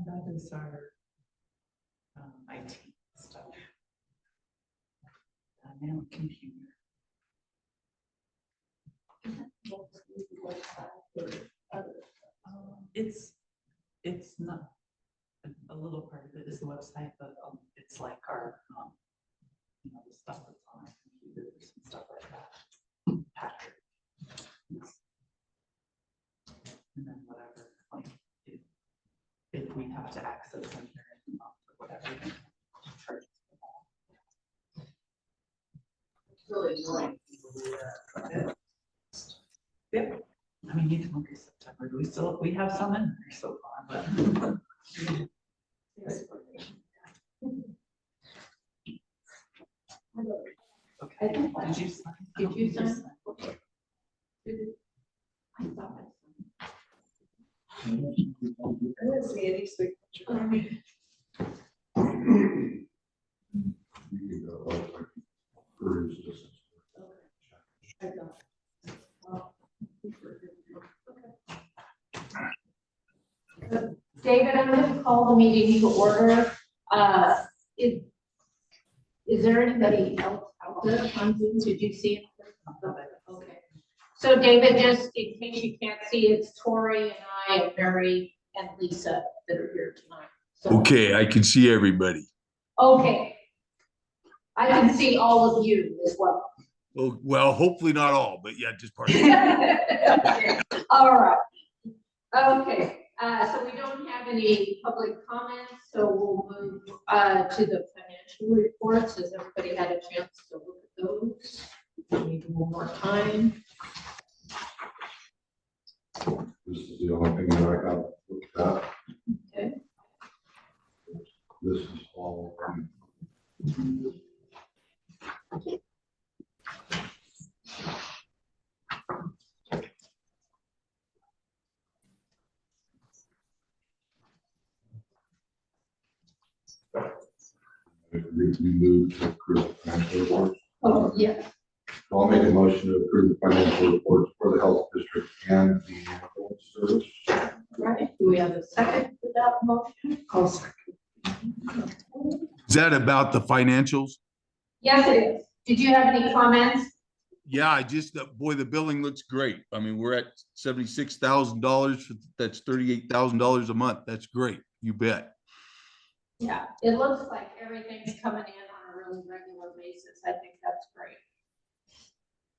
That is our IT stuff. Now computer. It's not a little part of it is the website, but it's like our the stuff that's on our computers and stuff like that. Patrick. And then whatever, like if we have to access them here or whatever, charge us. Really annoying. Yeah. I mean, you can look at September. We have some in there so far, but okay. Did you sign? Did you sign? Okay. I thought I didn't see any signature. David, I'm going to call the meeting to order. Is there anybody else out there on Zoom? Did you see it? Okay. So David, just in case you can't see, it's Tori and I and Mary and Lisa that are here tonight. So, Okay, I can see everybody. okay. I can see all of you as well. Oh, well, hopefully not all, but yeah, just part of it. Okay. All right. Okay. So we don't have any public comments, so we'll move to the financial reports. Has everybody had a chance to look at those? Maybe one more time. This is the only thing that I got looked at. Okay. This is all. We moved to approve the financial reports. Oh, yes. I'll make a motion to approve the financial reports for the health district and the ambulance service. Right. Do we have a second for that motion? I'll second. Is that about the financials? Yes, it is. Did you have any comments? Yeah, I just, boy, the billing looks great. I mean, we're at $76,000. That's $38,000 a month. That's great. You bet. Yeah, it looks like everything's coming in on a really regular basis. I think that's great.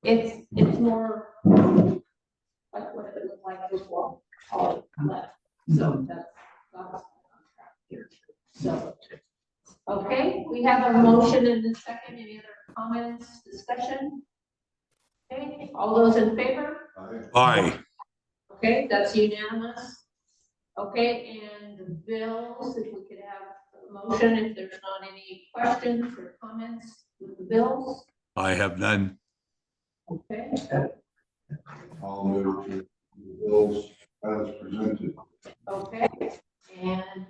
It's more like what it looked like before all left. So that's on track here. So, okay, we have a motion in the second. Any other comments, discussion? Okay, all those in favor? Aye. Okay, that's unanimous. Okay, and the bills, if we could have a motion, if there's not any questions or comments with the bills. I have none. Okay, I'll move to the bills as presented. okay, and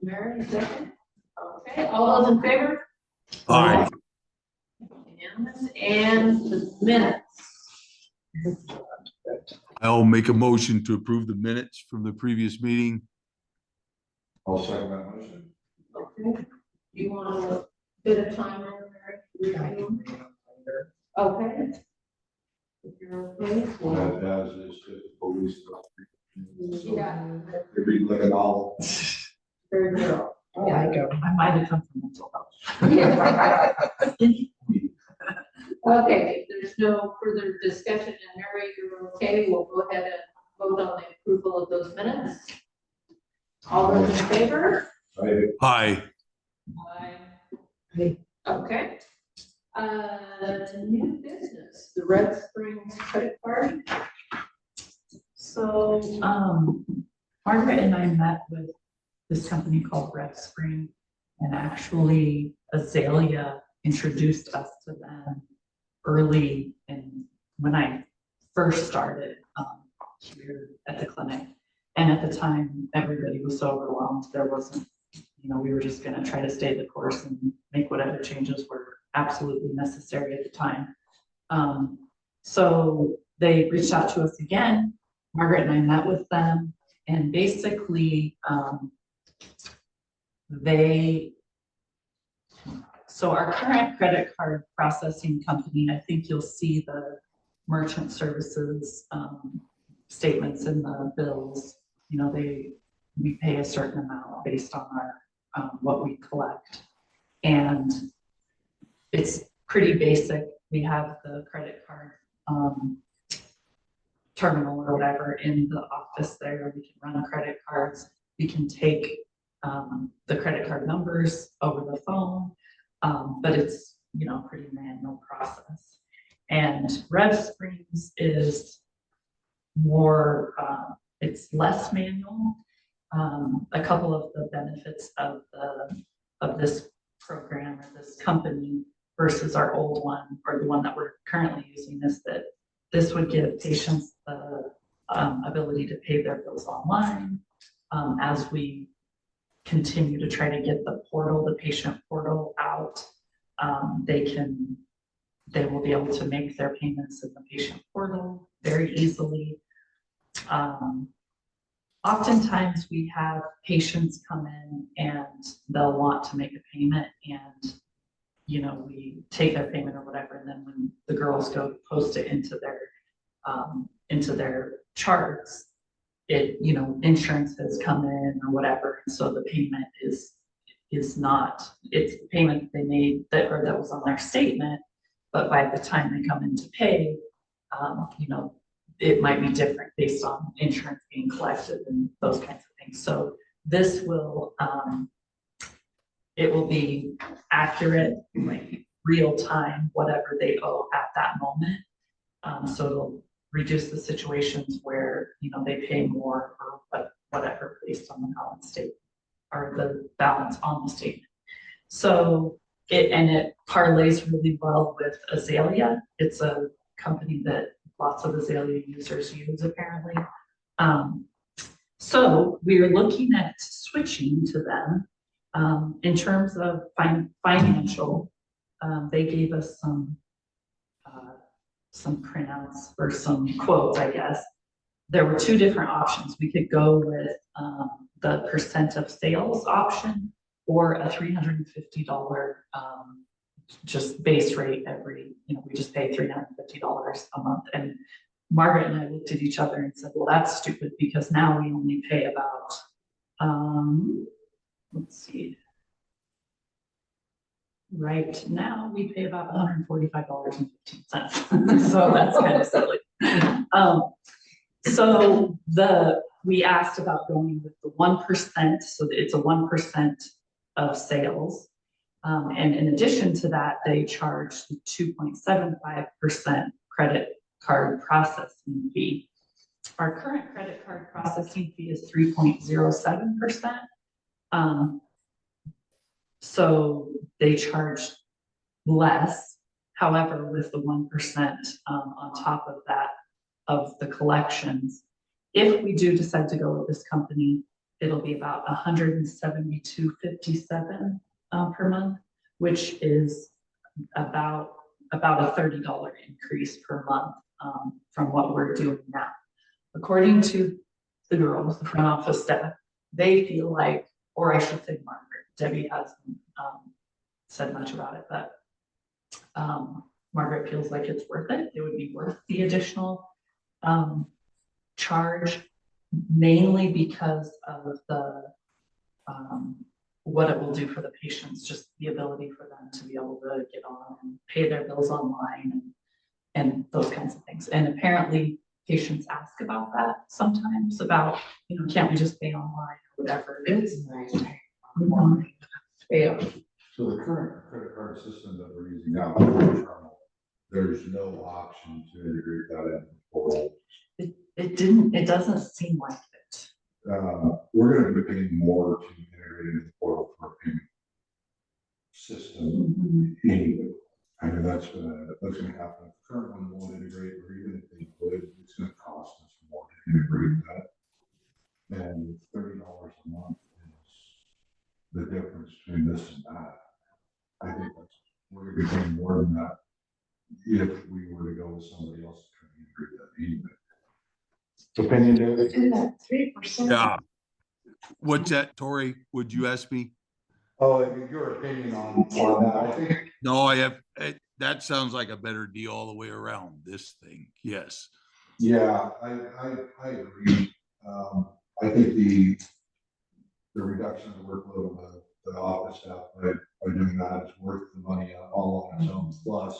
Mary, second. Okay, all those in favor? Aye. Unanimous, and the minutes. I'll make a motion to approve the minutes from the previous meeting. I'll second that motion. Okay, You want a bit of time on there? Okay. If you're okay. As is typical, we still. Yeah. They read like a novel. Very good. Yeah, I go. I might have come from mental health. Okay, there's no further discussion, and Mary, you're okay, we'll go ahead and vote on the approval of those minutes. All those in favor? Hi, Aye. Okay. New business, the Red Springs credit card. So, Margaret and I met with this company called Red Spring, and actually Azalea introduced us to them early when I first started here at the clinic. And at the time, everybody was so overwhelmed, there wasn't, we were just gonna try to stay the course and make whatever changes were absolutely necessary at the time. So they reached out to us again. Margaret and I met with them, and basically, so our current credit card processing company, I think you'll see the merchant services statements in the bills. We pay a certain amount based on our what we collect, and it's pretty basic. We have the credit card terminal or whatever in the office there. We can run credit cards. We can take the credit card numbers over the phone, but it's pretty manual process. And Red Springs is more, it's less manual. A couple of the benefits of this program or this company versus our old one, or the one that we're currently using, is that this would give patients the ability to pay their bills online. As we continue to try to get the patient portal out, they will be able to make their payments in the patient portal very easily. Oftentimes we have patients come in and they'll want to make a payment, and we take their payment or whatever, and then when the girls go to post it into their charts, insurance has come in or whatever, and so the payment is not, it's the payment they made that was on their statement, but by the time they come in to pay, it might be different based on insurance being collected and those kinds of things. So this will, it will be accurate, like real time, whatever they owe at that moment. So it'll reduce the situations where, they pay more or whatever based on the balance statement or the balance on the statement. So it parlays really well with Azalea. It's a company that lots of Azalea users use apparently. So we're looking at switching to them. In terms of financial, they gave us some printouts or some quotes, I guess. There were two different options. We could go with the percent of sales option, or a $350 just base rate we just pay $350 a month. And Margaret and I looked at each other and said, well, that's stupid, because now we only pay about, let's see. Right now we pay about $145.15. So that's kind of silly. So we asked about going with the 1%, so that it's a 1% of sales. And in addition to that, they charge the 2.75% credit card processing fee. Our current credit card processing fee is 3.07%. So they charge less. However, with the 1% on top of that, of the collections, if we do decide to go with this company, it'll be about $172.57 per month, which is about a $30 increase per month from what we're doing now. According to the girls, the front office staff, they feel like, or I should say Margaret, Debbie hasn't, said much about it, but, Margaret feels like it's worth it. It would be worth the additional, charge, mainly because of the, what it will do for the patients, just the ability for them to be able to get on and pay their bills online and those kinds of things. And apparently patients ask about that sometimes, about, can't we just pay online or whatever it is. It's nice to have online. Yeah. So the current credit card system that we're using now, there's no option to integrate that in the portal. It doesn't seem like it. We're gonna be paying more to integrate into the portal for a payment system anyway. I know that's gonna happen. The current one won't integrate, or even if they would, it's gonna cost us more to integrate that. And $30 a month is the difference between this and that. I think we're gonna be paying more than that if we were to go with somebody else to try to integrate that anyway. Opinion, David? And that 3%. Yeah. What's that, Tori? Would you ask me? Oh, your opinion on that, I think. No, I have, that sounds like a better deal all the way around, this thing, yes. Yeah, I agree. I think the reduction of the workload of the office staff by doing that is worth the money all on its own. Plus,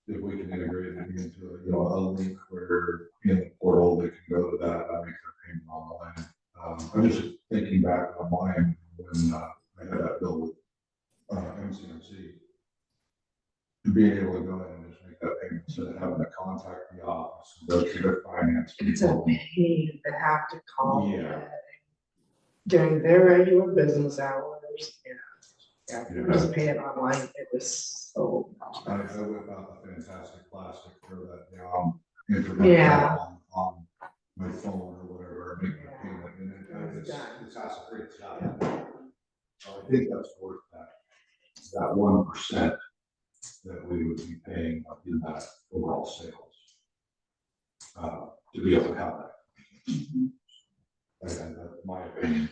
if we can integrate it into a link where in the portal they can go to that and make their payment online. I'm just thinking back on mine when I had that bill with MCMC. Being able to go ahead and just make that payment instead of having to contact the office and go through their finance. It's a pain to have to call Yeah. during their regular business hours. Yeah, just pay it online. It was so. I whip out the fantastic plastic, throw that down, internet Yeah. on my phone or whatever, make my payment, and it's hassle-free, it's done. So I think that's worth that 1% that we would be paying in that overall sales. To be able to have that. And that's my opinion.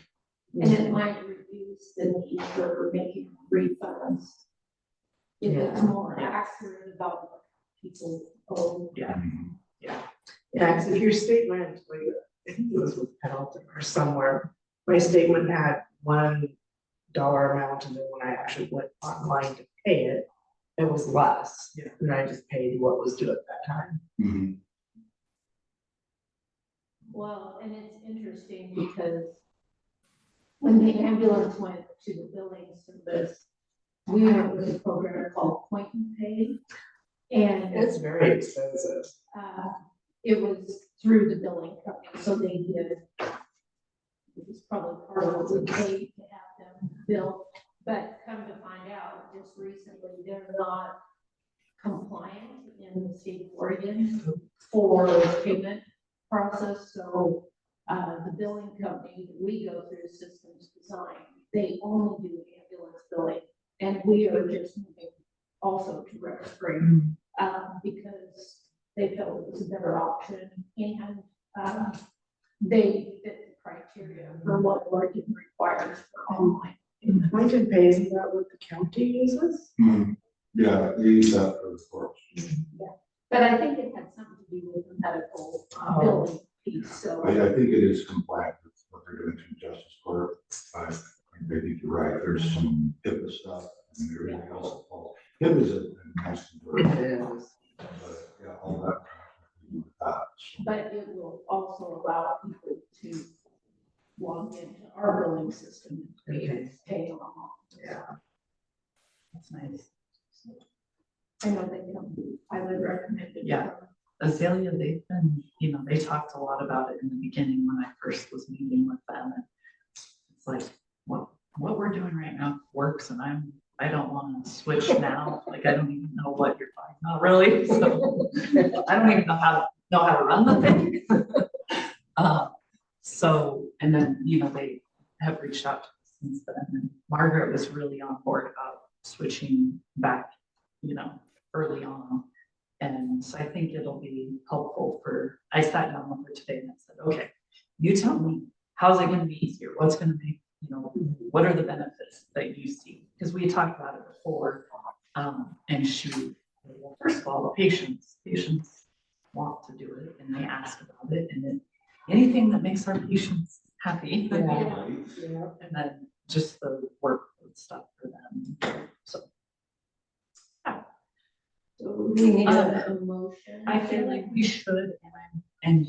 And it might reduce the need for making refunds. If it's more accurate about what people owe. Yeah. Yeah, because if your statement, like, I think it was with Pendleton or somewhere, my statement had $1 amount, and then when I actually went online to pay it, it was less. Yeah. And I just paid what was due at that time. Mm-hmm. Well, and it's interesting because when the ambulance went to the billing service, we went with a program called Point and Pay. And It's very expensive. it was through the billing company, so they did. It was probably part of what we paid to have them bill, but come to find out, just recently, they're not compliant in the state of Oregon for payment process, so the billing company that we go through, Systems Design, they only do ambulance billing, and we are just moving also to registry because they felt it was a better option, and they fit the criteria for what Oregon requires for online. Point and Pay, isn't that what the county uses? Mm-hmm. Yeah, they use that for the courts. But I think it had something to do with the medical billing piece, so. I think it is compliant with what they're doing to justice court. I think you're right. There's some HIPAA stuff and everything else that falls. HIPAA is a nice word. It is. But yeah, all that. But it will also allow people to log into our billing system and pay online. Yeah. That's nice. I know they come, I would recommend it. Yeah. Azalea, they've been, they talked a lot about it in the beginning when I first was meeting with them. And it's like, what we're doing right now works, and I don't want to switch now. Like, I don't even know what you're talking about, really. So I don't even know how to run the thing. So, and then, they have reached out to us since then. And Margaret was really on board about switching back, early on. And so I think it'll be helpful I sat down with her today and I said, okay, you tell me, how's it going to be easier? What's going to make you know, what are the benefits that you see? Because we talked about it before, and well, first of all, the patients want to do it and they ask about it, and then anything that makes our patients happy. Yeah. Right? Yeah. And then just the work stuff for them, so. So we need a motion. I feel like we should, and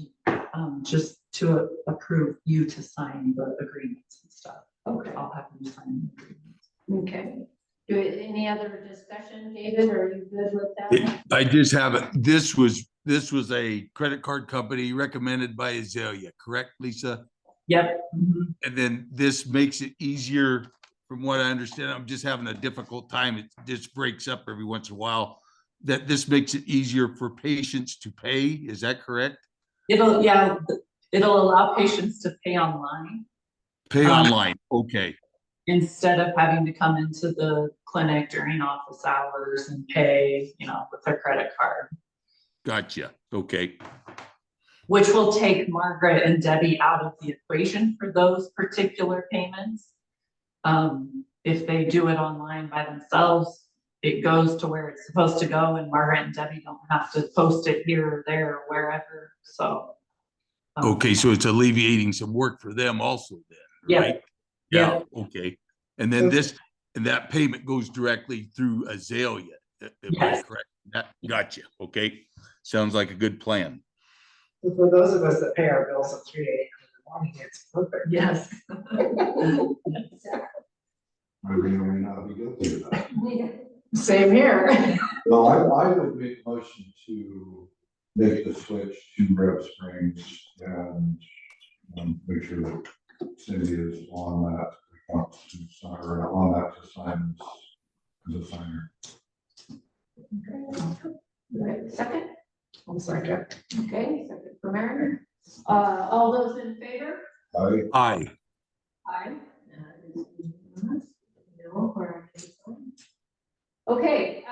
just to approve you to sign the agreements and stuff. Okay, I'll have you sign the agreements. okay. Any other discussion, David, or are you good with that? I just have it. This was a credit card company recommended by Azalea, correct, Lisa? Yep. Mhm. And then this makes it easier, from what I understand. I'm just having a difficult time. It just breaks up every once in a while. That this makes it easier for patients to pay. Is that correct? It'll allow patients to pay online Pay online. Okay, instead of having to come into the clinic during office hours and pay, you know, with their credit card, gotcha. Okay, which will take Margaret and Debbie out of the equation for those particular payments. If they do it online by themselves, it goes to where it's supposed to go, and Margaret and Debbie don't have to post it here or there or wherever, so. okay, so it's alleviating some work for them also then, Yeah. right? Yeah, okay. And then and that payment goes directly through Azalea. Am I Yes. correct? Gotcha. Okay, sounds like a good plan. For those of us that pay our bills at 3 a.m. in the morning, it's perfect. Yes. I may or may not be guilty of that. Same here. Well, I would make a motion to make the switch to Rev Springs and make sure that Cindy is on that, account to sign, or on that to sign as a signer. Right, second, One second. okay, second for Mary. All those in favor? I, Aye. Aye. No, or- Okay,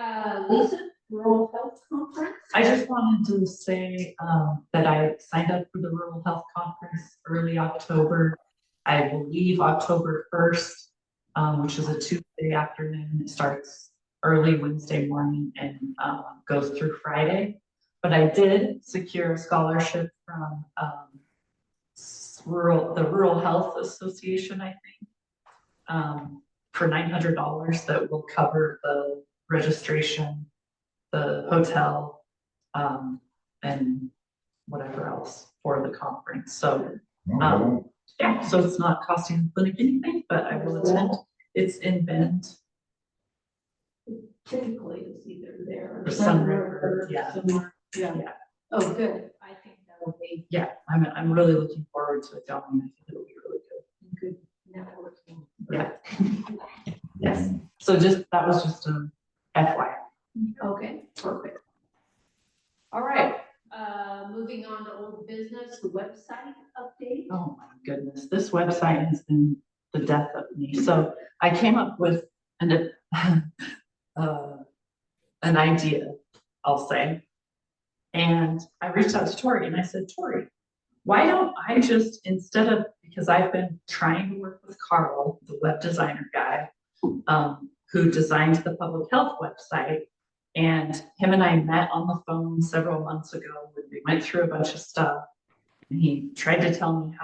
Lisa, Rural Health Conference? I just wanted to say, that I signed up for the Rural Health Conference early October. I believe October 1st, which is a Tuesday afternoon. It starts early Wednesday morning and, goes through Friday. But I did secure a scholarship from, the Rural Health Association, I think, for $900 that will cover the registration, the hotel, and whatever else for the conference. So, yeah, so it's not costing the clinic anything, but I will attend. It's in Bend. Typically, it's either there. Or Sun River, yeah. somewhere. Yeah. Yeah. Oh, good. I think that'll be Yeah, I'm really looking forward to it going. I think it'll be really good. good networking. Yeah. Yes. So that was just a FYI. Okay, perfect. All right, moving on to old business, the website update. Oh my goodness, this website has been the death of me. So I came up with an idea, I'll say. And I reached out to Tori and I said, Tori, why don't I just, because I've been trying to work with Carl, the web designer guy, who designed the public health website. And him and I met on the phone several months ago when we went through a bunch of stuff. And he tried to tell me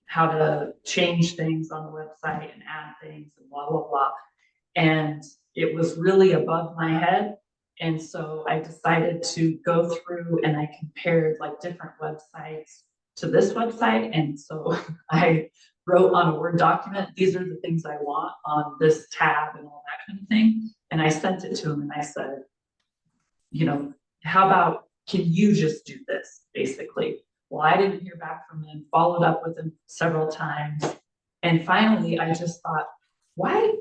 how to change things on the website and add things and blah, blah, blah. And it was really above my head. And so I decided to go through and I compared like different websites to this website. And so I wrote on a Word document, these are the things I want on this tab and all that kind of thing. And I sent it to him and I said, you know, how about, can you just do this basically? Well, I didn't hear back from him, followed up with him several times. And finally, I just thought, why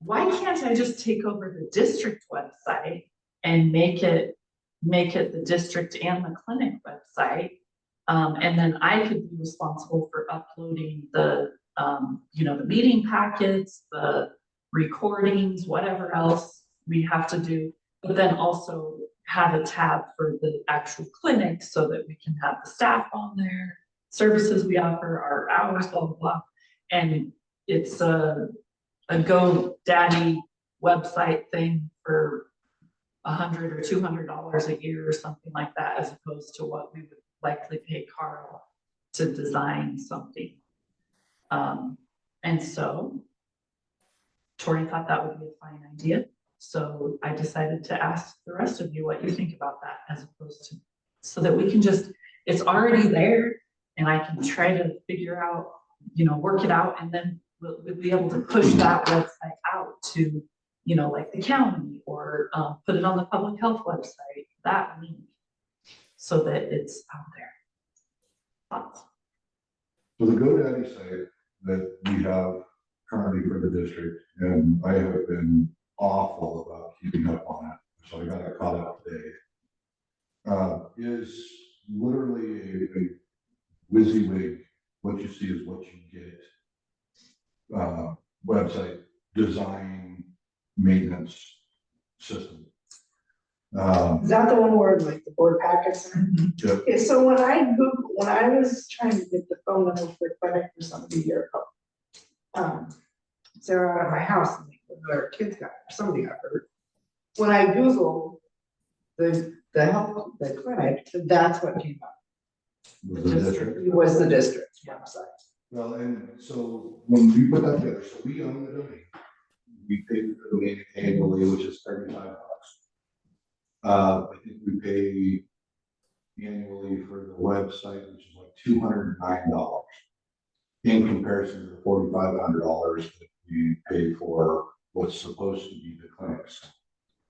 can't I just take over the district website and make it the district and the clinic website? And then I could be responsible for uploading the, the meeting packets, the recordings, whatever else we have to do, but then also have a tab for the actual clinic so that we can have the staff on there, services we offer, our hours, blah, blah, blah. And it's a GoDaddy website thing for $100 or $200 a year or something like that, as opposed to what we would likely pay Carl to design something. And so Tori thought that would be a fine idea. So I decided to ask the rest of you what you think about that, as opposed to, so that we can just, it's already there and I can try to figure out, work it out, and then we'll be able to push that website out to, like the county, or put it on the public health website, that link, so that it's out there. Thoughts? So the GoDaddy site that we have currently for the district, and I have been awful about keeping up on it, so I got it caught up today, is literally a WYSIWYG, what you see is what you get, website design maintenance system. Is that the one where like the board packets are? Yeah. Okay, so when I was trying to get the phone number for the clinic for somebody a year ago, Sarah out of my house, and their kids got, somebody got hurt. When I Googled the clinic, that's what came up. Was the district. It was the district's website. Well, and so when we put that together, so we own the domain. We pay for the domain annually, which is $35. I think we pay annually for the website, which is like $209 in comparison to the $4,500 that we pay for what's supposed to be the clinics.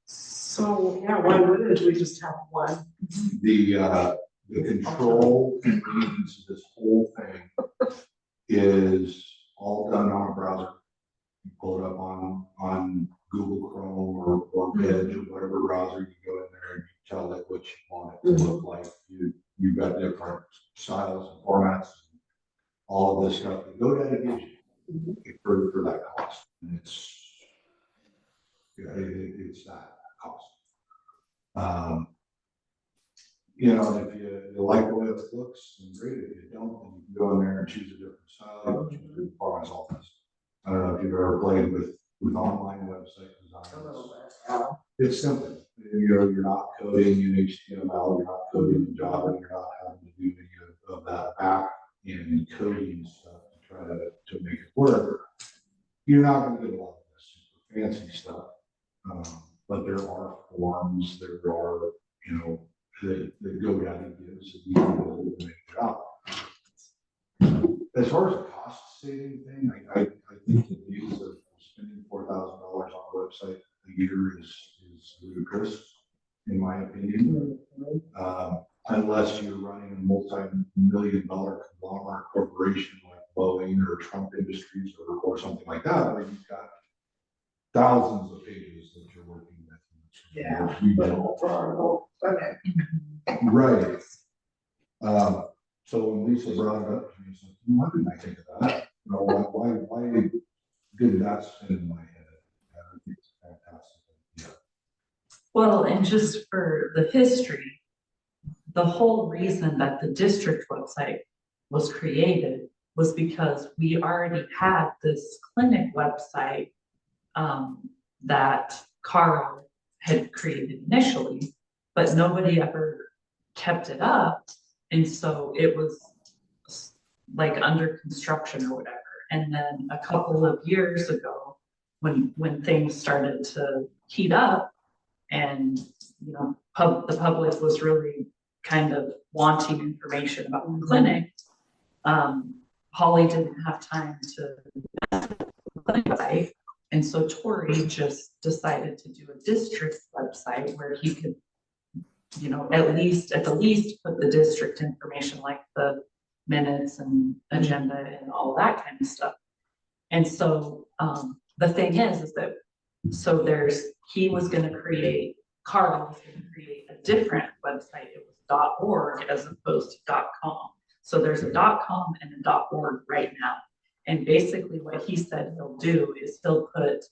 So, yeah, why wouldn't we just have one? The control and maintenance of this whole thing is all done on a browser. You pull it up on Google Chrome or Edge or whatever browser, you go in there and you tell it what you want it to look like. You've got different styles and formats, and all of this stuff. The GoDaddy gives you for that cost. And it's that cost. If you like the way it looks, then great. If you don't, then you can go in there and choose a different style, choose different formats, all this. I don't know if you've ever played with online website design. It's simple. You're not coding in HTML, you're not coding in Java, you're not having to do any of that back end coding stuff to try to make it work. You're not going to get a lot of this super fancy stuff. But there are forms, there are, that GoDaddy gives that you can build to make it up. As far as the cost saving thing, I think the use of spending $4,000 on a website a year is ludicrous, in my opinion. Unless you're running a multi-million-dollar conglomerate corporation like Boeing or Trump Industries or something like that, where you've got thousands of pages that you're working with. Yeah. Right. So when Lisa brought it up to me, she's like, why didn't I think of that? Why did that spin in my head? I think it's fantastic. Yeah. Well, and just for the history, the whole reason that the district website was created was because we already had this clinic website that Carl had created initially, but nobody ever kept it up. And so it was like under construction or whatever. And then a couple of years ago, when things started to heat up and, the public was really kind of wanting information about the clinic, Holly didn't have time to clinic, and so Tori just decided to do a district website where he could, at the least put the district information, like the minutes and agenda and all that kind of stuff. And so the thing is that, so Carl was going to create a different website. It was .org as opposed to .com. So there's a .com and a .org right now. And basically what he said he'll do is he'll put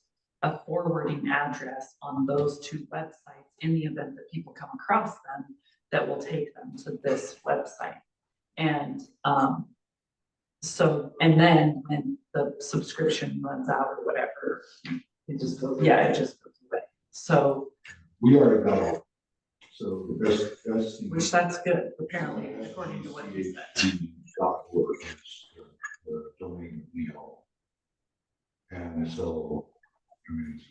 a forwarding address on those two websites in the event that people come across them that will take them to this website. And and then when the subscription runs out or whatever, it just goes away. So, We already got it. So that's. which that's good, apparently, according to what he said. .org is the domain we own. And so, I mean, it's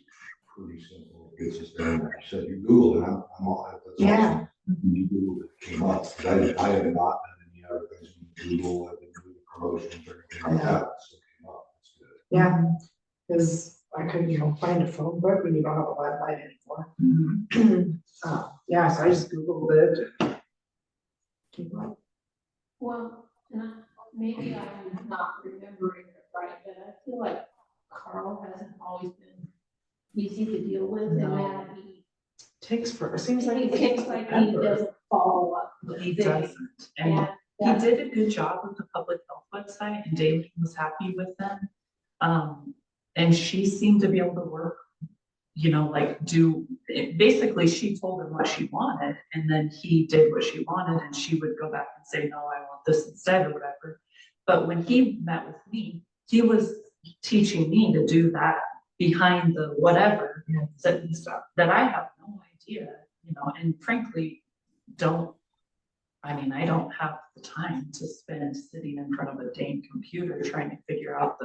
pretty simple. It's just there. Like I said, you Google it, I'm all, that's Yeah. awesome. You Google it, came up. I have not done any other things in Google, I've been doing promotions or anything like that. So it came up. It's good. Yeah, because I couldn't, find a phone book when you don't have a Wi-Fi anymore. Mhm. Yeah, so I just Googled it. Keep up. Well, and maybe I'm not remembering it right, but I feel like Carl hasn't always been easy to deal with, and No. that he Seems like it seems like he doesn't follow up. with He things. doesn't, and he did a good job with the public health website, and David was happy with them. And she seemed to be able to work, basically, she told him what she wanted, and then he did what she wanted, and she would go back and say, no, I want this instead, or whatever. But when he met with me, he was teaching me to do that behind the whatever, and stuff that I have no idea, and frankly, I don't have the time to spend sitting in front of a dang computer trying to figure out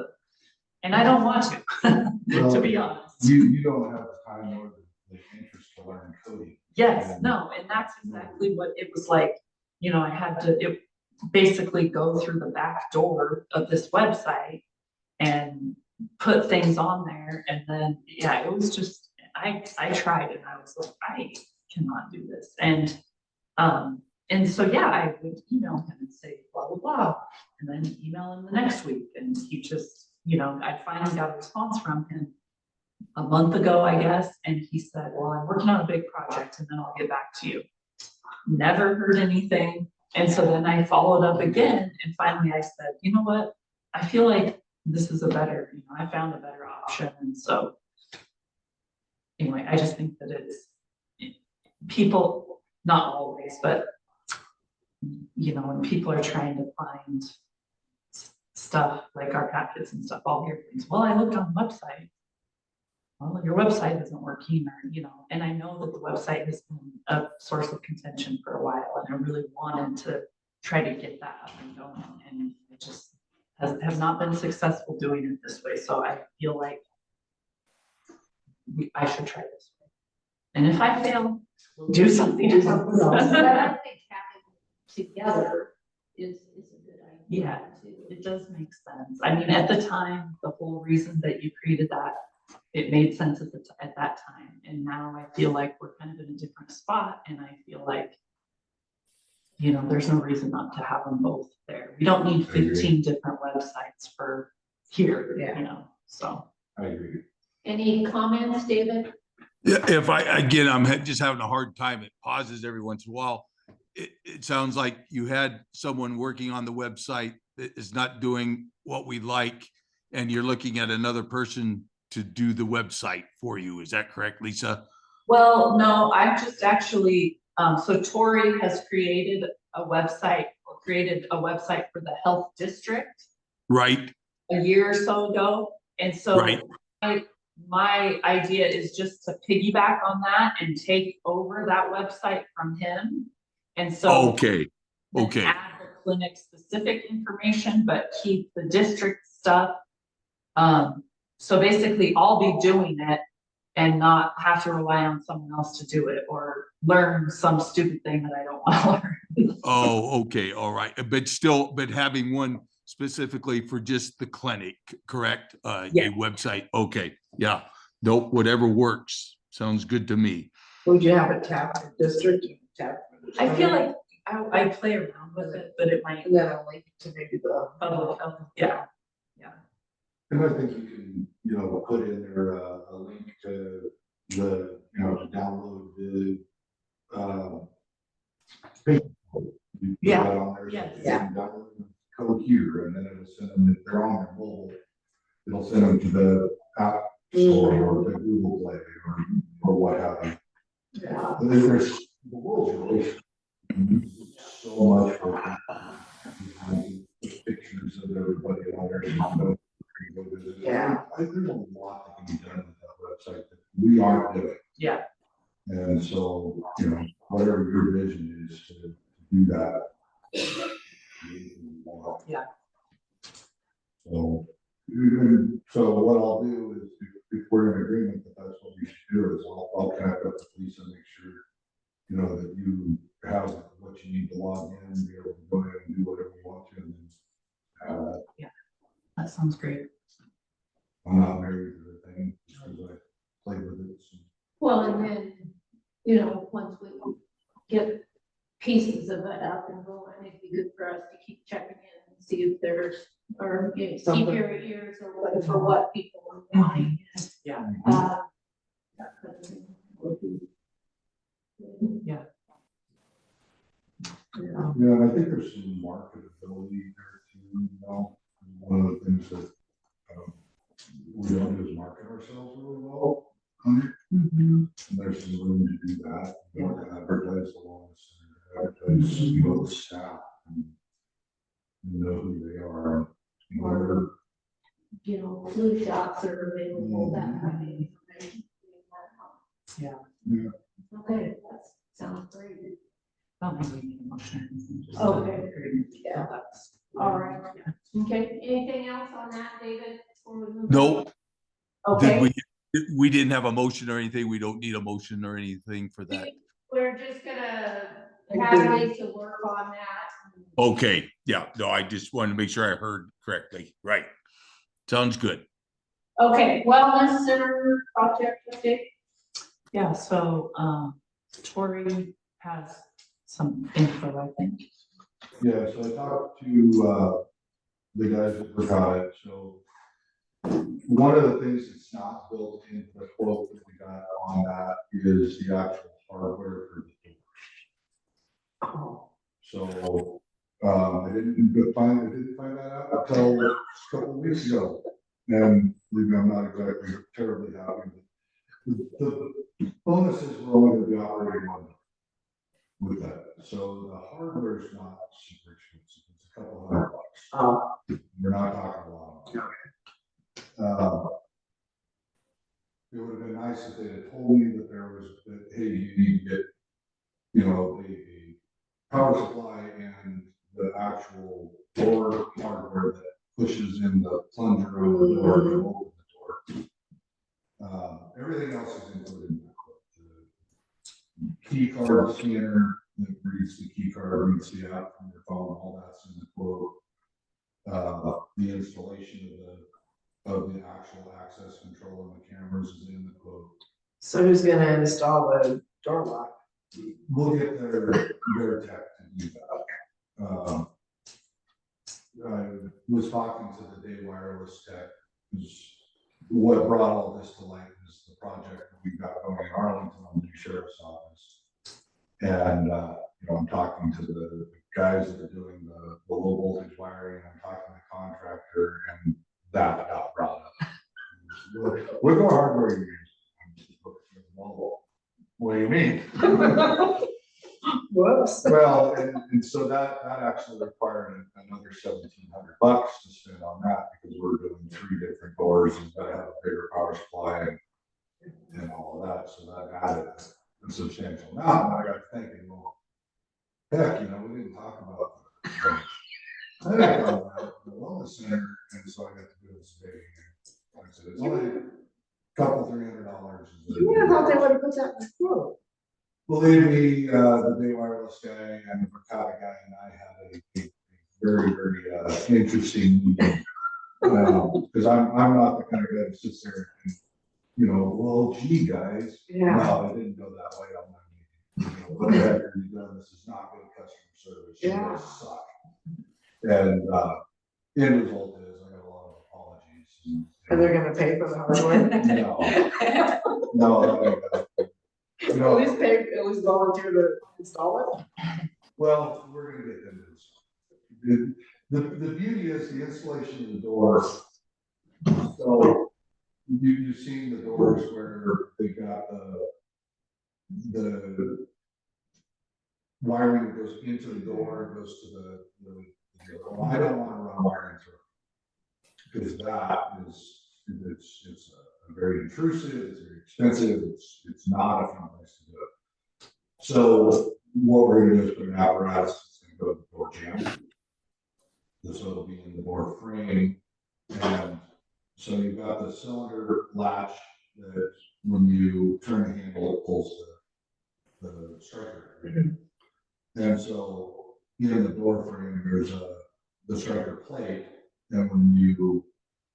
and I don't want to be honest. You don't have the time or the interest to learn coding. Yes, no, and that's exactly what it was like, I had to basically go through the back door of this website and put things on there, and then, it was just, I tried and I was like, I cannot do this, and so, I would email him and say, blah, blah, blah, and then email him the next week, and he just, I finally got a response from him a month ago, I guess, and he said, well, I'm working on a big project and then I'll get back to you. Never heard anything, and so then I followed up again, and finally I said, you know what, I feel like this is I found a better option, and so anyway, I just think that it's people, not always, but when people are trying to find stuff like our packets and stuff, I'll hear things, well, I looked on the website. Well, your website isn't working, or, and I know that the website has been a source of contention for a while, and I really wanted to try to get that up and going, and it just have not been successful doing it this way, so I feel like I should try this way. And if I fail, we'll do something else. But I think having together is a good idea. Yeah, too. it does make sense. I mean, at the time, the whole reason that you created that, it made sense at that time. And now I feel like we're kind of in a different spot, and I feel like, there's no reason not to have them both there. We don't need 15 different websites for here, so. I agree. Any comments, David? Yeah, I'm just having a hard time. It pauses every once in a while. It sounds like you had someone working on the website that is not doing what we like, and you're looking at another person to do the website for you. Is that correct, Lisa? Well, no, I've just actually, so Tori has created a website for the health district. Right. A year or so ago. And so Right. my idea is just to piggyback on that and take over that website from him. And so Okay. then Okay. add the clinic specific information, but keep the district stuff. So basically I'll be doing it and not have to rely on someone else to do it, or learn some stupid thing that I don't want to learn. Oh, okay. All right. But having one specifically for just the clinic, correct? Yeah. A website. Okay. Yeah. Nope. Whatever works. Sounds good to me. Would you have a tab for district? Tab for I feel like I play around with it, but it might. And then a link to maybe the. Public health, yeah. And I think you can, put in there a link to to download the, you put Yeah, that on there, so yes. they can download the code here, and then it'll send them, if they're on their mobile, it'll send them to the app store or the Google Play or what have you. Yeah. And then there's the world's really so much for pictures of everybody on there. there's a lot that can be done with that website that we aren't doing. Yeah. And so, you know, whatever your vision is to do that. Yeah. So what I'll do is, if we're in agreement that that's what we should do, is I'll connect up with Lisa and make sure, you know, that you have what you need to log in, be able to go ahead and do whatever you want to, and then That sounds great. I'm not married to the thing, just because I played with it. So. Well, and then, you know, once we get pieces of it up and going, it'd be good for us to keep checking in and see if there's, or you know, keep Something. your ears open for what people are wanting. Yeah. Uh, Yeah. Yeah, and I think there's some marketability there too, you know, one of the things that we don't do is market ourselves really well. And there's some room to do that, you know, to advertise the wellness center, advertise, you know, the staff, and you know who they are. You know, Or, you know, flu shots are available, that kind of information. Yeah. Yeah. Okay, that sounds great. I don't think we need a motion. Just Okay. Yeah. That's. All right. Okay, anything else on that, David? before we move on? No, Okay, we didn't have a motion or anything. We don't need a motion or anything for that. we're just gonna have Lisa work on that. Okay, yeah, no, I just wanted to make sure I heard correctly. Right. Sounds good. Okay, wellness center project update. Yeah, so, Tori has some info, I think. Yeah, so I talked to the guys that work on it. So one of the things that's not built into the quote that we got on that is the actual hardware for the doors. Oh, So I didn't find that out until a couple of weeks ago. And believe me, I'm not exactly terribly happy. The bonuses were only going to be operating on with that. So the hardware is not super expensive. It's a couple $100. We're not talking a lot of money. It would have been nice if they had told me that there was, that, hey, you need to get, you know, a power supply and the actual door hardware that pushes in the plunger on the door to open the door. Everything else is included in that quote. The key card scanner that reads the key card, reads the app from your phone, all that's in the quote. The installation of the actual access control and the cameras is in the quote. so who's gonna install the door lock? We'll get their tech to do that. I was talking to the Day Wireless tech, who's what brought all this to light is the project that we've got going in Arlington on the new sheriff's office. And, you know, I'm talking to the guys that are doing the low voltage wiring, and I'm talking to the contractor, and that got brought up. What more hardware you use? What do you mean? Whoops. Well, and so that actually required another $1,700 to spend on that, because we're doing 3 different doors and that have a bigger power supply and all of that. So that added a substantial amount. And I got thinking, well, heck, you know, we didn't talk about I didn't talk about the wellness center, and so I got to do this big. Like I said, it's only a couple $300. You would have thought they would have put that in the quote. Believe me, the Day Wireless guy and the Mercado guy and I had a very, very interesting meeting. Because I'm not the kind of guy that sits there and, you know, well, gee, guys. Yeah. No, I didn't go that way on my meeting. You know, what the heck are you doing? This is not good customer service. You Yeah. guys suck. And end result is I got a lot of apologies. And they're gonna pay for the hardware? No, At least pay, at least volunteer to install it? well, we're gonna get them to install. The beauty is the installation of the door. So you've seen the doors where they've got the wiring that goes into the door, goes to the well, I don't want to run wiring through it, because that is very intrusive, it's very expensive, it's not a fun place to do it. So what we're gonna do is put an apparatus that's gonna go to the door jamb. So it'll be in the door frame, and so you've got the cylinder latch that when you turn the handle, it pulls the striker. And so in the door frame, there's the striker plate, and when you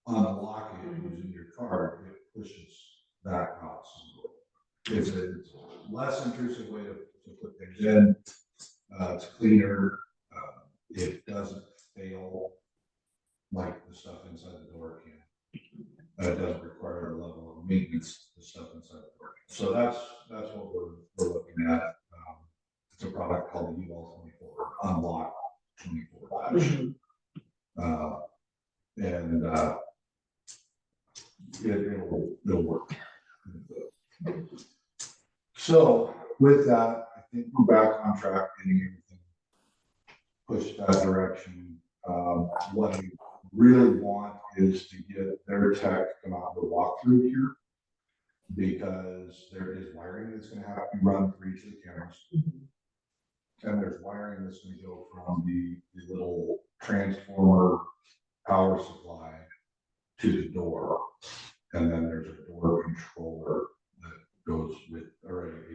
unlock it using your card, it pushes that out. So it's a less intrusive way to put things in. It's cleaner. It doesn't fail like the stuff inside the door can. It doesn't require the level of maintenance the stuff inside the door can. So that's what we're looking at. It's a product called the UL24 Unlock 24 Latch. And it'll work. So with that, I think we're back on track, getting everything pushed that direction. What I really want is to get their tech to come out and walk through here, because there is wiring that's going to have to be run for each of the cameras. And there's wiring that's going to go from the little transformer power supply to the door. And then there's a door controller that goes with, or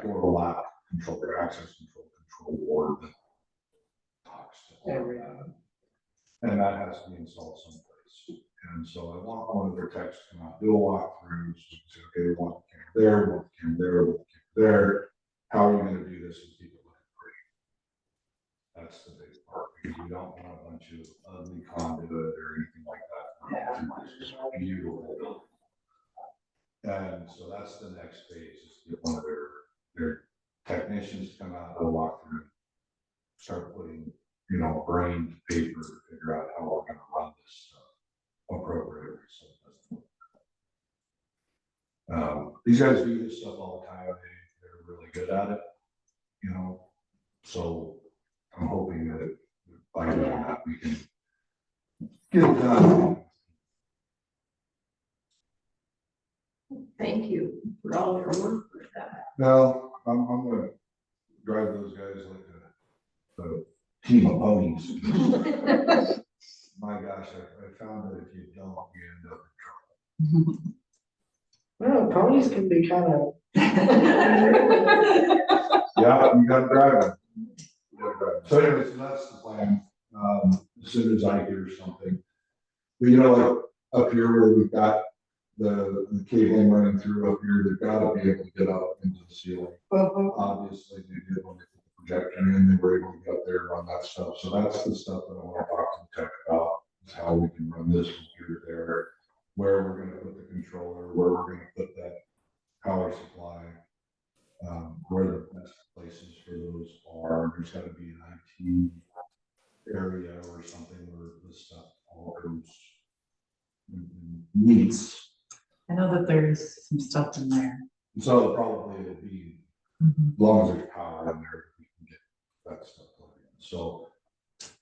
door lock controller, access control board that talks to all of that. And that has to be installed someplace. And so I want one of their techs to come out, do a walkthrough, so we can say, okay, we want the camera there, we want the camera there, we want the camera there. How are you going to do this and keep it looking pretty? That's the big part, because we don't want a bunch of ugly conduit or anything like that. It's beautiful. And so that's the next phase, is to get one of their technicians to come out, do a walkthrough, start putting, brain to paper to figure out how we're going to run this stuff appropriately. So these guys do this stuff all the time. They're really good at it, so I'm hoping that by doing that we can get it done. Thank you for all your work with that. Now, I'm gonna drive those guys like a team of ponies. My gosh, I found that if you don't, you end up in trouble. Well, ponies can be kind of. Yeah, you gotta drive them. So anyways, so that's the plan. As soon as I hear something, but like up here where we've got the cabling running through up here, they've got to be able to get up into the ceiling. Obviously, they did when they put the projector in, they were able to get up there and run that stuff. So that's the stuff that I want to talk to the tech about, is how we can run this computer there, where we're going to put the controller, where we're going to put that power supply, where the best places for those are. There's got to be an IT area or something where this stuff all goes meets. I know that there's some stuff in there. So probably it'll be, as long as there's power in there, we can get that stuff plugged in. So as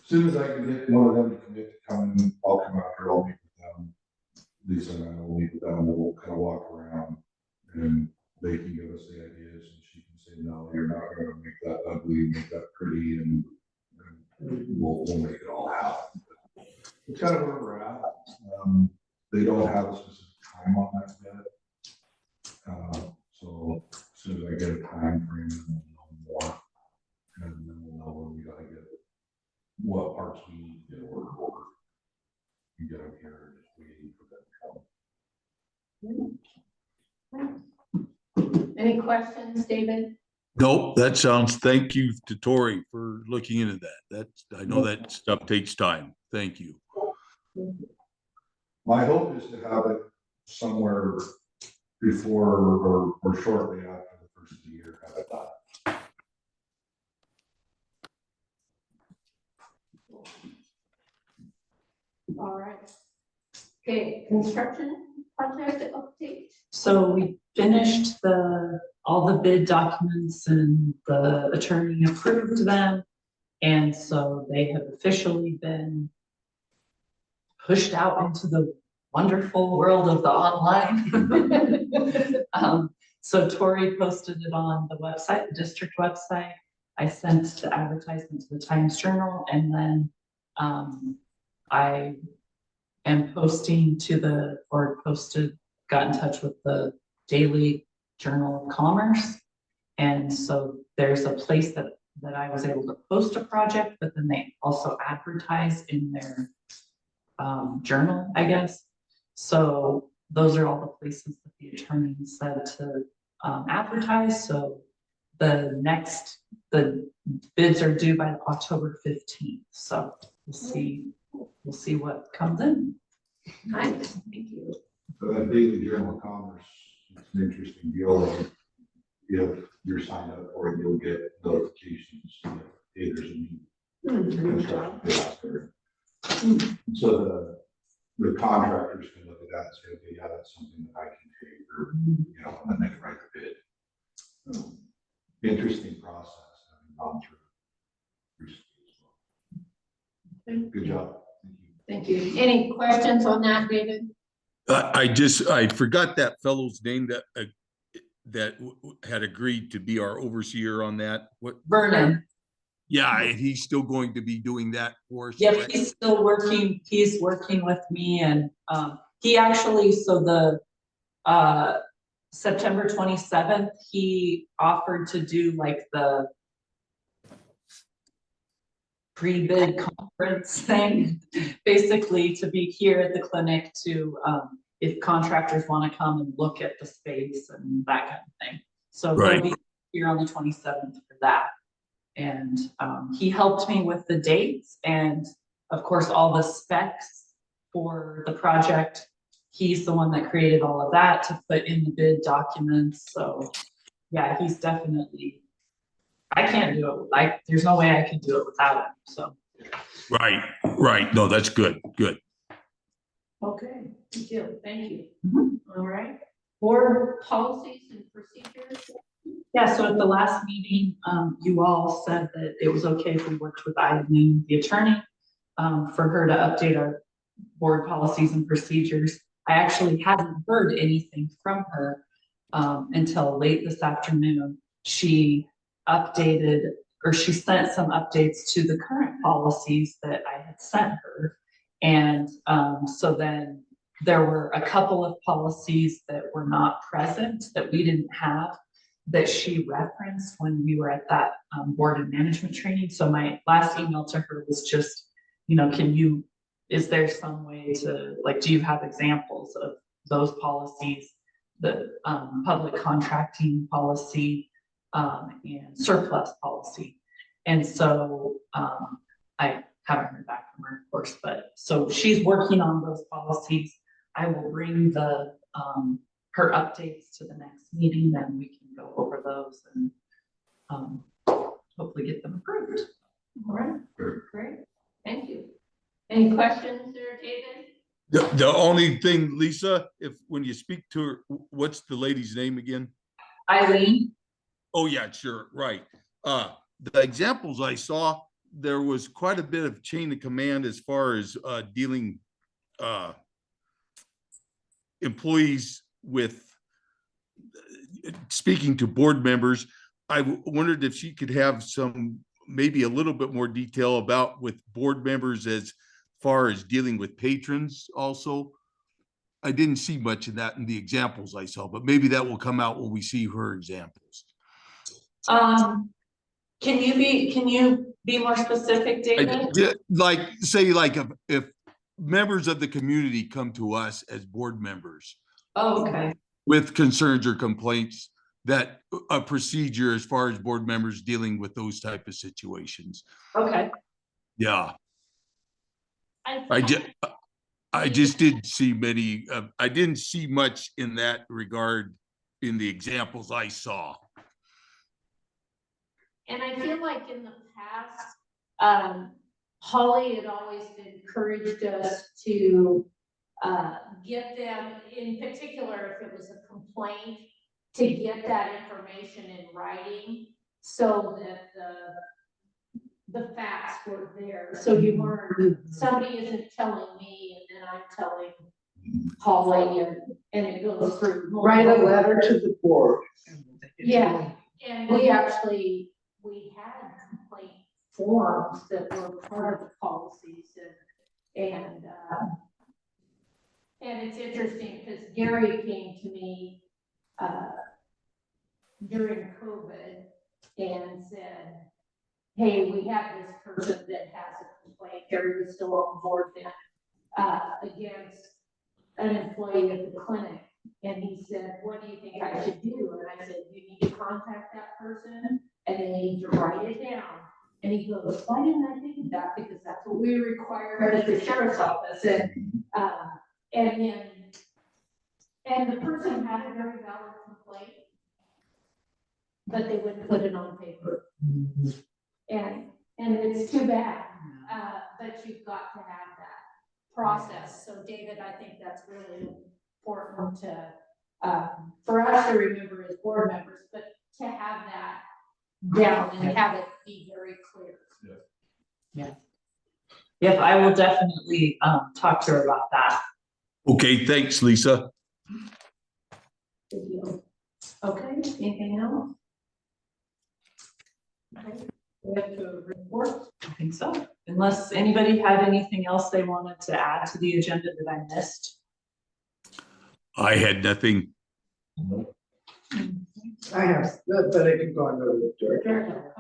soon as I can get one of them to commit to coming, I'll come out here, I'll meet with them. Lisa and I will meet with them, and we'll kind of walk around, and they can give us the ideas, and she can say, no, you're not going to make that ugly, make that pretty, and we'll make it all happen. It's kind of where we're at. They don't have a specific time on that yet. So as soon as I get a time frame, then we'll know more, and then we'll know when we gotta get what parts we need to get ordered over. You get them here, just waiting for them to come. Any questions, David? Nope, thank you to Tori for looking into that. I know that stuff takes time. Thank you. My hope is to have it somewhere before or shortly after the first of the year. Have it done. All right. Okay, construction project update. So we finished all the bid documents, and the attorney approved them. And so they have officially been pushed out into the wonderful world of the online. So Tori posted it on the website, the district website. I sent the advertisement to the Times Journal, and then I am posting to the, or posted, got in touch with the Daily Journal of Commerce. And so there's a place that I was able to post a project, but then they also advertise in their journal, I guess. So those are all the places that the attorney said to advertise. So the bids are due by October 15th. So we'll see what comes in. Nice, thank you. So that Daily Journal of Commerce, it's an interesting deal. If you're signed up for it, you'll get notifications. Hey, there's a new construction bid out there. So the contractors can look at that and say, okay, yeah, that's something that I can take, or, you know, and then they can write the bid. Interesting process having gone through recently as well. Good job. Thank you. Thank you. Any questions on that, David? I forgot that fellow's name that had agreed to be our overseer on that. What? Vernon. Yeah, and he's still going to be doing that for us. Yep, right? he's still working. He's working with me, and he actually, so the September 27th, he offered to do like the pre-bid conference thing, basically to be here at the clinic to, if contractors want to come and look at the space and that kind of thing. So Right. he'll be here on the 27th for that. And he helped me with the dates and of course all the specs for the project. He's the one that created all of that to put in the bid documents. So yeah, he's definitely, I can't do it. Like, there's no way I can do it without him, so. Right. No, that's good. Okay, thank you, thank you. Mhm. All right, board policies and procedures. Yeah, so at the last meeting, you all said that it was okay if we worked with Eileen, the attorney, for her to update our board policies and procedures. I actually hadn't heard anything from her until late this afternoon. She updated, or she sent some updates to the current policies that I had sent her. And so then there were a couple of policies that were not present, that we didn't have, that she referenced when we were at that board and management training. So my last email to her was just, you know, is there some way to, like, do you have examples of those policies, the public contracting policy and surplus policy? And so I haven't heard back from her, of course, but so she's working on those policies. I will bring the her updates to the next meeting, then we can go over those and hopefully get them approved. All right, great, thank you. Any questions there, David? The only thing, Lisa, when you speak to her, what's the lady's name again? Eileen? Oh yeah, sure, right. The examples I saw, there was quite a bit of chain of command as far as dealing employees with speaking to board members. I wondered if she could have maybe a little bit more detail about with board members as far as dealing with patrons also. I didn't see much of that in the examples I saw, but maybe that will come out when we see her examples. Can you be more specific, David? Like, say, like if members of the community come to us as board members. Oh, okay. With concerns or complaints, that a procedure as far as board members dealing with those type of situations. Okay. Yeah. I just didn't see many, I didn't see much in that regard in the examples I saw. And I feel like in the past, Holly had always encouraged us to get them, in particular, if it was a complaint, to get that information in writing so that the facts were there. So you weren't, somebody isn't telling me and then I'm telling Holly, and it goes through. Write a letter to the board. Yeah. And we had complaint forms that were part of the policies and it's interesting because Gary came to me, during COVID and said, hey, we have this person that has a complaint, Gary was still on board then, against an employee at the clinic. And he said, what do you think I should do? And I said, you need to contact that person and they need to write it down. And he goes, why didn't I think of that? Because that's what we require at the sheriff's office. And the person had a very valid complaint, but they wouldn't put it on paper. And it's too bad, but you've got to have that process. So David, I think that's really important to, for us to remember as board members, but to have that down and have it be very clear. Yep, I will definitely talk to her about that. Okay, thanks, Lisa. Good deal. Okay, anything else? Okay, we have to report. I think so. Unless anybody had anything else they wanted to add to the agenda that I missed. I had nothing. I have, but I can go on the director.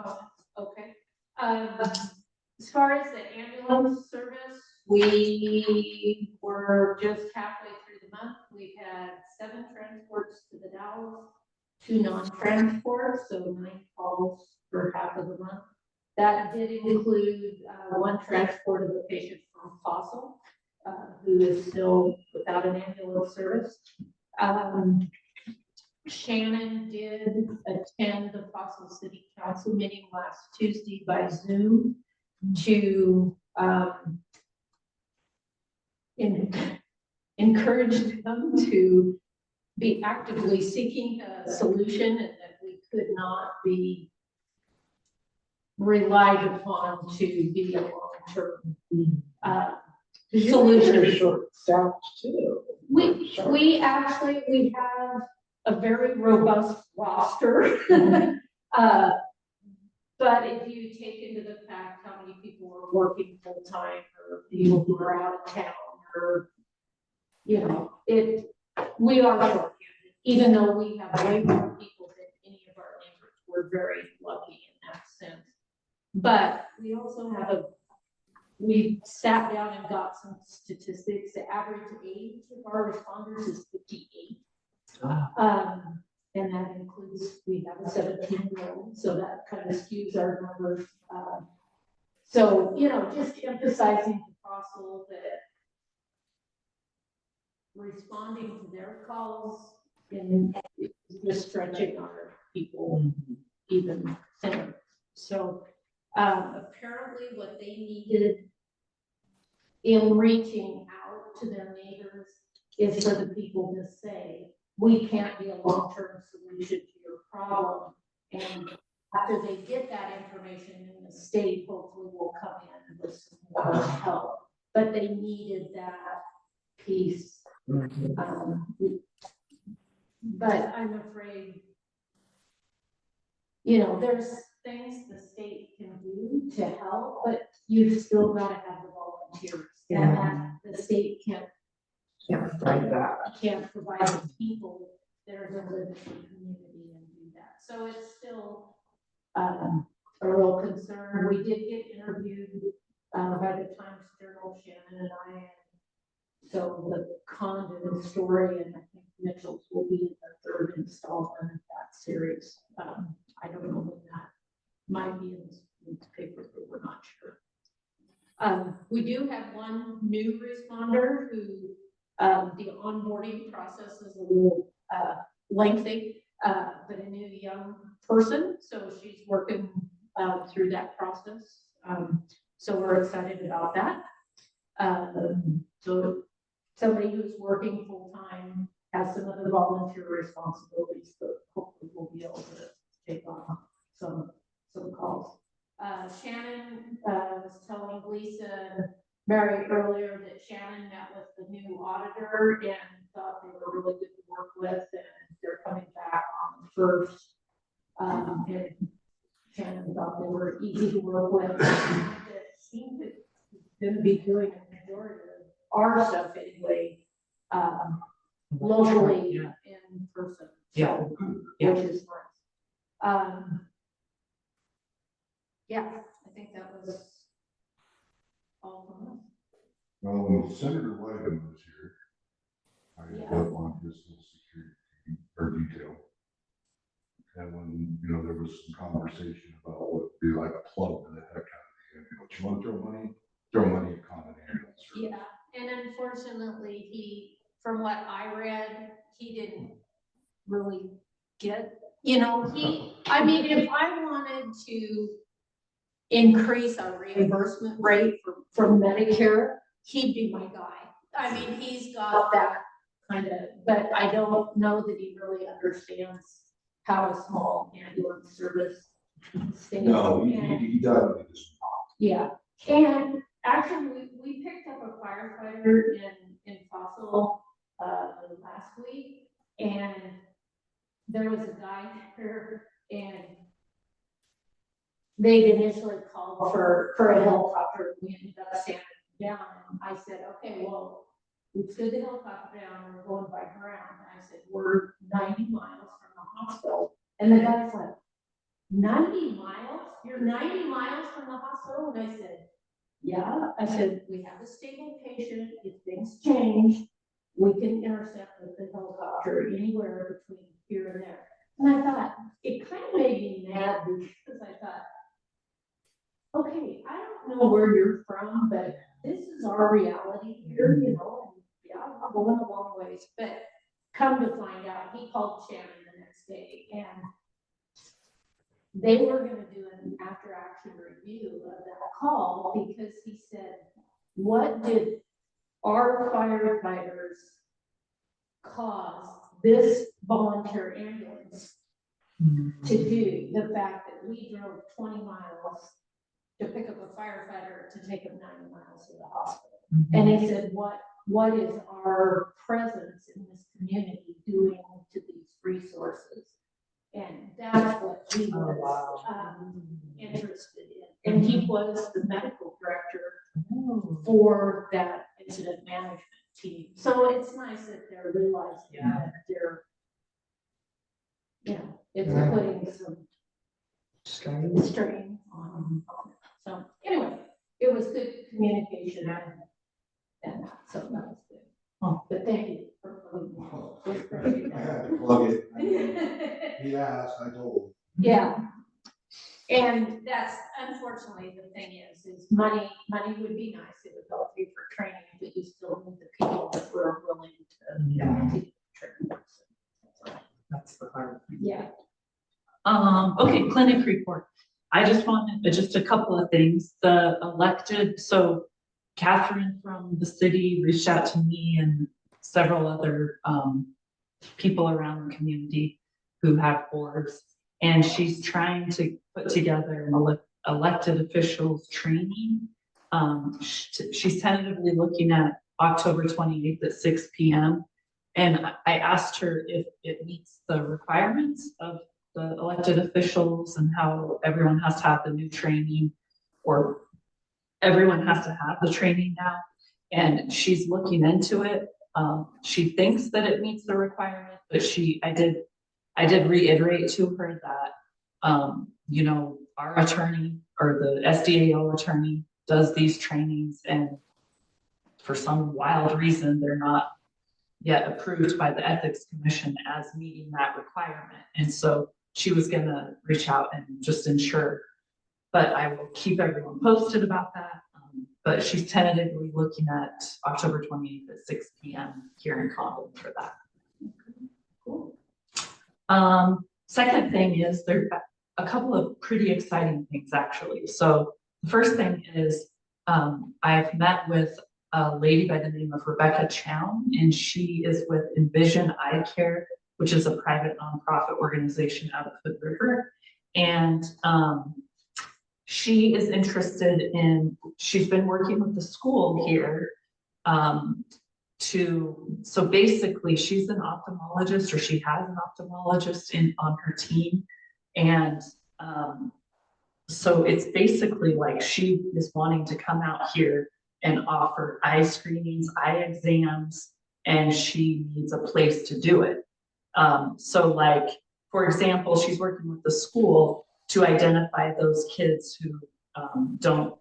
Okay. As far as the ambulance service, we were just halfway through the month. We had 7 transports to the Dalles, 2 non-transports, so 9 calls for half of the month. That did include 1 transport of a patient from Fossil, who is still without an ambulance service. Shannon did attend the Fossil City Council meeting last Tuesday by Zoom to encourage them to be actively seeking a solution and that we could not be relied upon to be a long-term Solution solution. is short-staffed too. We actually, we have a very robust roster. But if you take into the fact how many people are working full-time or people who are out of town or, you know, we are short-handed, even though we have way more people than any of our neighbors. We're very lucky in that sense. But we also have we sat down and got some statistics. The average age of our responders is 58. And that includes, we have a 17-year-old, so that kind of skews our numbers. So, you know, just emphasizing to Fossil that responding to their calls and just stretching our people even thinner. So apparently what they needed in reaching out to their neighbors is for the people to say, we can't be a long-term solution to your problem. And after they get that information in the state, hopefully will come in with some more help. But they needed that piece. But I'm afraid, you know, there's things the state can do to help, but you've still got to have the volunteers. And the state can't provide that. Can't provide the people that are going to live in the community and do that. So it's still a real concern. We did get interviewed by the Times Journal, Shannon and I. So the Condon story, and I think Mitchell's will be in the 3rd installment of that series. I don't know when that might be in the paper, but we're not sure. We do have one new responder who the onboarding process is a little lengthy, but a new young person. So she's working through that process. So we're excited about that. So somebody who's working full-time has some other volunteer responsibilities, but hopefully we'll be able to take on some calls. Shannon was telling Lisa Mary earlier that Shannon met with the new auditor and thought they were really good to work with, and they're coming back on the first. And Shannon thought they were easy to work with. It seemed to gonna be doing a majority of our stuff anyway, locally Yeah. in person. Yeah. So, Yeah. which is nice. Yeah, I think that was all from us. Well, when Senator Wyden was here, I Yeah. had on his social security or detail. And when, you know, there was some conversation about what would be like a plug to the heck out of the ambulance. You want to throw money at common ambulance. service. Yeah, and unfortunately, he, from what I read, he didn't really get, I mean, if I wanted to increase our reimbursement rate from Medicare, he'd be my guy. I mean, he's got that kind of, but I don't know that he really understands how a small ambulance service stays. No, And- he definitely does not. Yeah, and actually, we picked up a firefighter in Fossil, last week, and there was a guy there, and they initially called for a helicopter, we ended up standing down, and I said, okay, well, we stood the helicopter down, we're going by ground, and I said, we're 90 miles from the hospital, and the guy's like, 90 miles? You're 90 miles from the hospital? And I said, yeah. I said, we have a stable patient. If things change, we can intercept with the helicopter anywhere between here and there. And I thought, it kind of made me mad because I thought, okay, I don't know where you're from, but this is our reality here, and yeah, I'm going a long ways. But come to find out, he called Shannon the next day, and they were gonna do an after-action review of that call because he said, what did our firefighters cause this volunteer ambulance to do? The fact that we drove 20 miles to pick up a firefighter to take him 90 miles to the hospital. And he said, what is our presence in this community doing to these resources? And that's what he was interested in. And he was the medical director for that incident management team. So it's nice that they're realizing that they're, it's putting some strain on it. So anyway, it was good communication and that, so that was good. Oh, but thank you for putting I had to plug it. He asked, I told him. Yeah. And that's unfortunately the thing is money would be nice. It would help you for training, but you still need the people that were willing to train. That's the hard thing. Yeah. Okay, clinic report. I just wanted just a couple of things. The elected, so Catherine from the city reached out to me and several other people around the community who have boards, and she's trying to put together an elected officials training. She's tentatively looking at October 28th at 6 p.m. And I asked her if it meets the requirements of the elected officials and how everyone has to have the new training, or everyone has to have the training now. And she's looking into it. She thinks that it meets the requirement, but I did reiterate to her that, our attorney or the SDAO attorney does these trainings, and for some wild reason, they're not yet approved by the Ethics Commission as meeting that requirement. And so she was gonna reach out and just ensure, but I will keep everyone posted about that. But she's tentatively looking at October 28th at 6 p.m. here in Condon for that. Cool. Second thing is there a couple of pretty exciting things actually. So the first thing is I've met with a lady by the name of Rebecca Chown, and she is with Envision Eye Care, which is a private nonprofit organization out of Hood River. And she is interested in, she's been working with the school here. So basically she's an ophthalmologist, or she has an ophthalmologist on her team. And so it's basically like she is wanting to come out here and offer eye screenings, eye exams, and she needs a place to do it. So like, for example, she's working with the school to identify those kids who don't,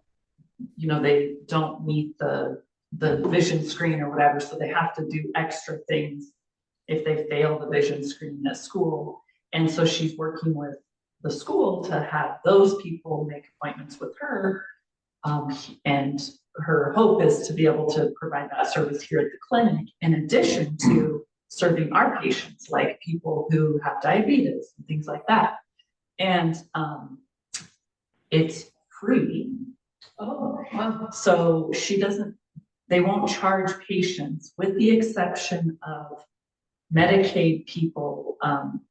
they don't meet the vision screen or whatever, so they have to do extra things if they fail the vision screen at school. And so she's working with the school to have those people make appointments with her. And her hope is to be able to provide that service here at the clinic, in addition to serving our patients, like people who have diabetes and things like that. And it's free. Oh, wow. So they won't charge patients, with the exception of Medicaid people.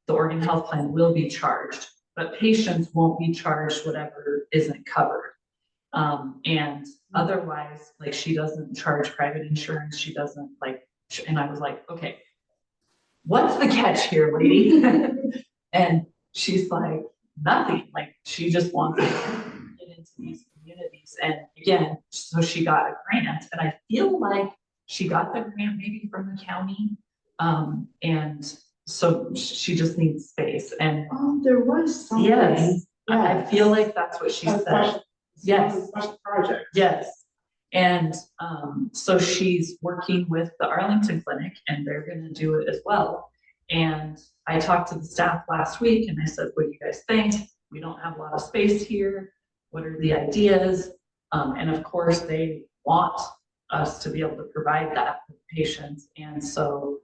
The Oregon Health Plan will be charged, but patients won't be charged whatever isn't covered. And otherwise, like, she doesn't charge private insurance. She doesn't and I was like, okay, what's the catch here, lady? And she's like, nothing. Like, she just wants to get into these communities. And again, so she got a grant, and I feel like she got the grant maybe from the county. And so she just needs space. And There was something. yes, I feel like that's what she A said. special- Yes. Special project. Yes. And so she's working with the Arlington Clinic, and they're going to do it as well. And I talked to the staff last week, and I said, what do you guys think? We don't have a lot of space here. What are the ideas? And of course, they want us to be able to provide that for patients. And so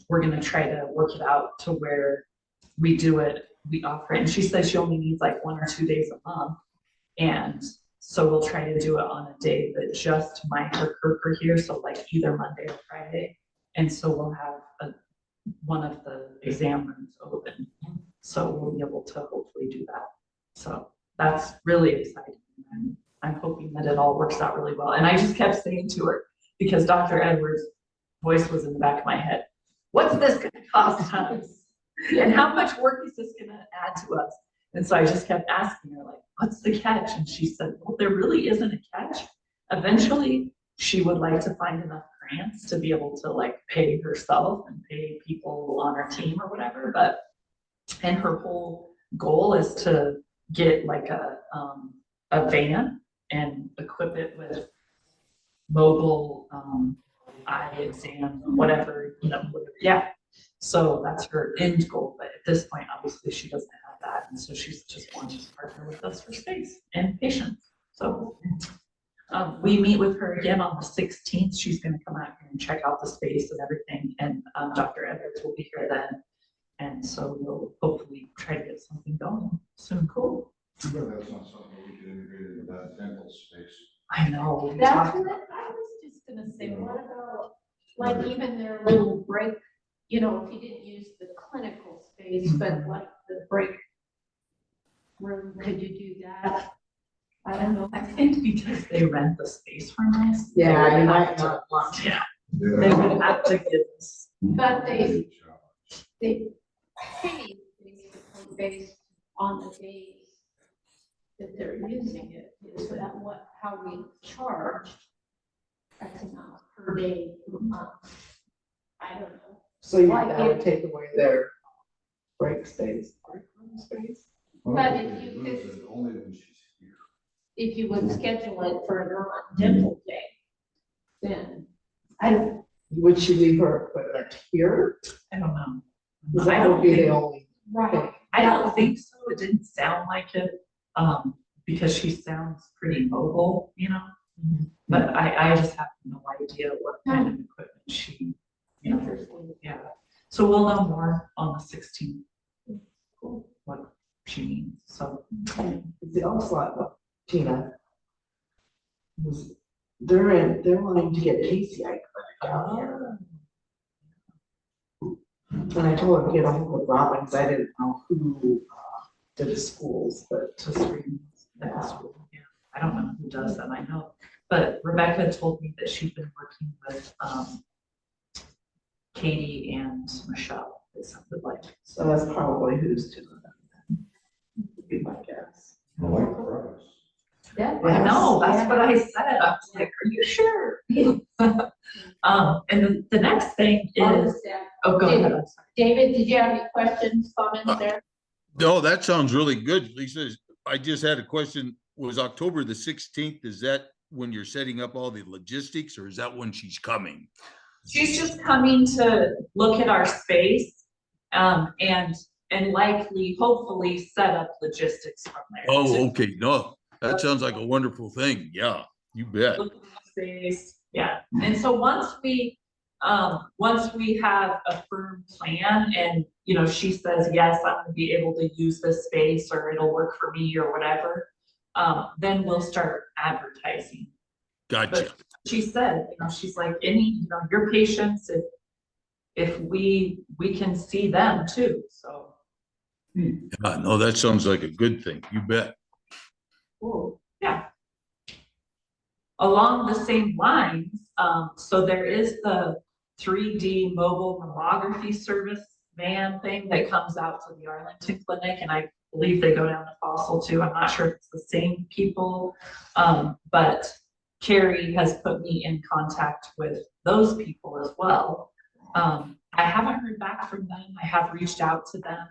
we're going to try to work it out to where we do it, we offer it. And she says she only needs like 1 or 2 days a month. And so we'll try to do it on a day that just might occur for here. So like either Monday or Friday. And so we'll have one of the exam rooms open. So we'll be able to hopefully do that. So that's really exciting. I'm hoping that it all works out really well. And I just kept saying to her, because Dr. Edwards' voice was in the back of my head, what's this going to cost us? And how much work is this going to add to us? And so I just kept asking her, like, what's the catch? And she said, well, there really isn't a catch. Eventually, she would like to find enough grants to be able to like pay herself and pay people on her team or whatever. And her whole goal is to get like a van and equip it with mobile eye exam, whatever, yeah. So that's her end goal. But at this point, obviously, she doesn't have that. And so she's just wanting to partner with us for space and patience. So we meet with her again on the 16th. She's going to come out here and check out the space and everything. And Dr. Edwards will be here then. And so we'll hopefully try to get something going soon. Cool. Too bad that's not something we could integrate into that dental space. I know. That's what I was just gonna say. What about, like, even their little break, if you didn't use the clinical space, but like the break room, could you do that? I don't know. I think because they rent the space from us. Yeah, you might have to- not want to. Yeah, they would have to give us. But they pay basically based on the days that they're using it. Is that how we charge X amount per day, per month? I don't know. So you Like gotta it- take away their break space, break room space. But if you Lose could- it Only when she's here. If you would schedule it for a non-dental day, then I don't, Would she leave her equipment here? I don't know. Because I that don't would be the think- only right. thing. I don't think so. It didn't sound like it, because she sounds pretty mobile, But I just have no idea what kind of equipment she, Interesting. yeah. So we'll know more on the 16th. What she means, so. The onslaught of Tina was, they're wanting to get Casey clinic out here. And I told her to get a hold of Robbins. I didn't know who did the schools, but To screen. at the school. Yeah, I don't know who does them, I know, but Rebecca told me that she's been working with, Katie and Michelle, it sounded like. So that's probably who's doing that. Would be my guess. I like the price. Yeah. I know, that's what I said, I was like, are you sure? And the next thing is, oh, go ahead, I'm sorry. David, did you have any questions, comments there? No, that sounds really good, Lisa. I just had a question. Was October the 16th, is that when you're setting up all the logistics, or is that when she's coming? She's just coming to look at our space, and likely, hopefully set up logistics from there. Oh, okay, no, that sounds like a wonderful thing, yeah, you bet. Look at the space, yeah, and so once we have a firm plan and, you know, she says, yes, I'm gonna be able to use this space, or it'll work for me, or whatever, then we'll start advertising. Gotcha. But she said, you know, she's like, your patients, if we can see them too, so. Yeah, no, that sounds like a good thing, you bet. Cool, yeah. Along the same lines, so there is the 3D mobile mammography service van thing that comes out to the Arlington Clinic, and I believe they go down to Fossil too. I'm not sure if it's the same people, but Carrie has put me in contact with those people as well. I haven't heard back from them. I have reached out to them.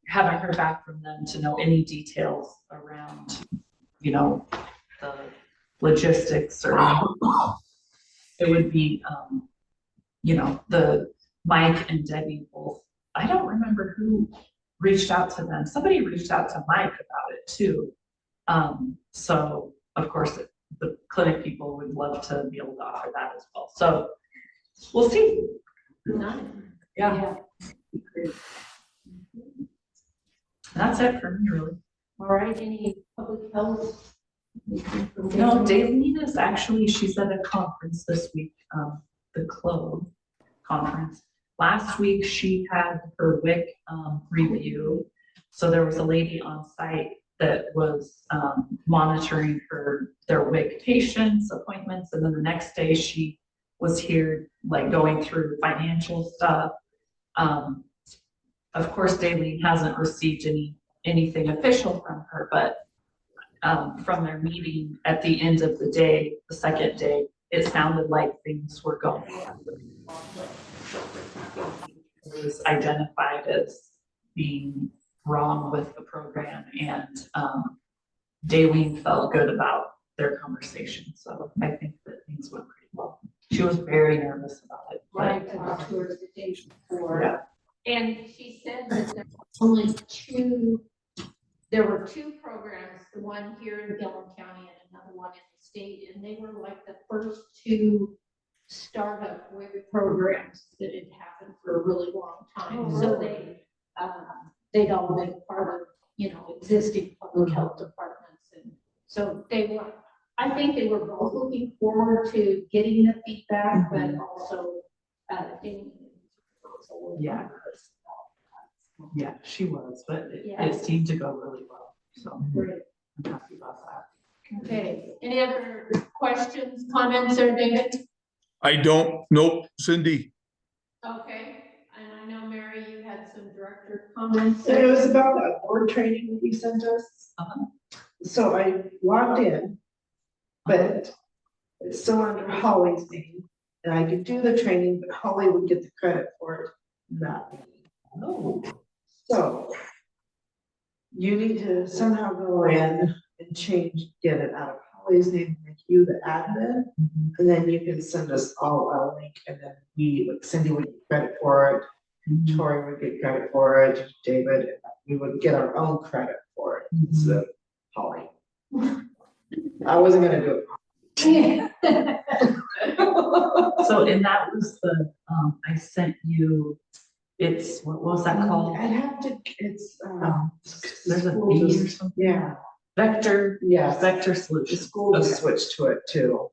Haven't heard back from them to know any details around, you know, the logistics, or it would be, you know, the Mike and Debbie both. I don't remember who reached out to them. Somebody reached out to Mike about it too. So of course the clinic people would love to be able to offer that as well. So we'll see. Nice. Yeah. That's it for me, really. All right, any public health? No, Daylene is actually, she's at a conference this week, the CLOVE conference. Last week, she had her WIC review. So there was a lady on site that was monitoring their WIC patients' appointments. And then the next day she was here, like, going through financial stuff. Of course, Daylene hasn't received anything official from her, but from their meeting at the end of the day, the second day, it sounded like things were going well. It was identified as being wrong with the program, and Daylene felt good about their conversation. So I think that things went pretty well. She was very nervous about it. Right, I talked to her the day before. Yeah. And she said that there were two programs, the one here in Gilliam County and another one in the state, and they were like the first two startup WIC programs that had happened for a really long time. Oh, So really? they'd all been part of, you know, existing public health departments. And so I think they were both looking forward to getting the feedback, but also getting. Yeah. Yeah, she was, but Yeah. it seemed to go really well. So Great. I'm happy about that. Okay, any other questions, comments, or David? I don't, nope, Cindy. Okay, and I know, Mary, you had some director comments. So it was about that board training that you sent us. So I logged in, but it's still under Holly's name, and I could do the training, but Holly would get the credit for it, not me. Oh. So you need to somehow go in and get it out of Holly's name, make you the admin, and then you can send us all a link, and then Cindy would get credit for it, Tori would get credit for it, David, we would get our own credit for it instead of Holly. I wasn't gonna do it. So, and that was I sent you, what was that called? I'd have to, it's, There's a school B or just- something. Yeah, Vector. yes, Vector the Solutions. school Okay. just switched to it too.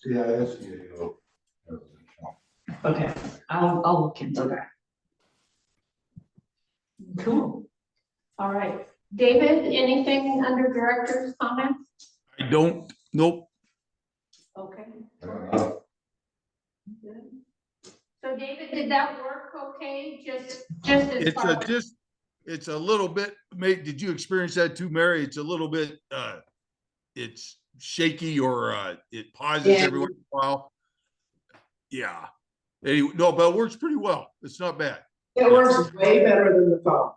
Yeah, SEAO. Okay, I'll look into Okay. that. Cool. All right, David, anything under director's comments? I don't, nope. Okay. I don't know. So David, did that work okay? Just as It's far a, just, it's a little bit, did you experience that too, Mary? It's a little bit, it's shaky or, it pauses Yeah. every once in a while. Yeah. Anyway, no, but it works pretty well. It's not bad. It works way better than the phone.